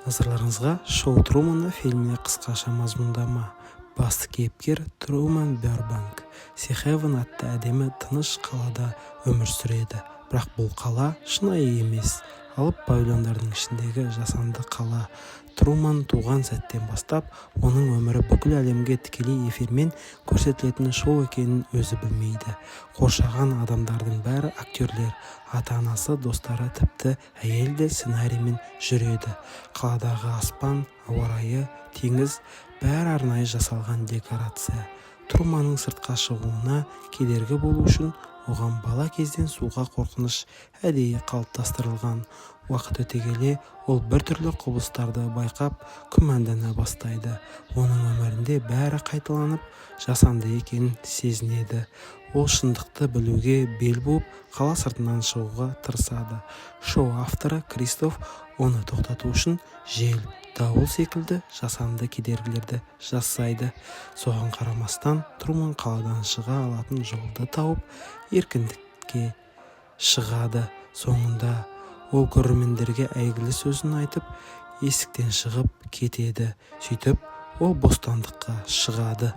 Назарларыңызға «Шоу Трумана» фильміне қысқаша мазмұндама. Басты кейіпкер Труман Бёрбанк Сихевен атты әдемі тыныш қалада өмір сүреді. Бірақ бұл қала шынайы емес, алып павильондардың ішіндегі жасанды қала. Труман туған сәттен бастап, оның өмірі бүкіл әлемге тікелей эфирмен көрсетілетін шоу екенін өзі білмейді. Қоршаған адамдардың бәрі актерлер, ата-анасы, достары, тіпті әйел де сценариймен жүреді. Қаладағы аспан, ауа райы, теңіз бәрі арнайы жасалған декорация. Труманның сыртқа шығуына кедергі болу үшін оған бала кезден суға қорқыныш әдейі қалыптастырылған. Уақыт өте келе ол біртүрлі құбылыстарды байқап күмәндана бастайды. Оның өмірінде бәрі қайталанып, жасанды екенін сезінеді. Ол шындықты білуге бел буып, қала сыртынан шығуға тырысады. Шоу авторы Кристоф оны тоқтату үшін жел, дауыл секілді жасанды кедергілерді жасайды. Соған қарамастан, Труман қаладан шыға алатын жолды тауып, еркіндікке шығады. Соңында ол көрермендерге әйгілі сөзін айтып, есіктен шығып кетеді. Сөйтіп, ол бостандыққа шығады.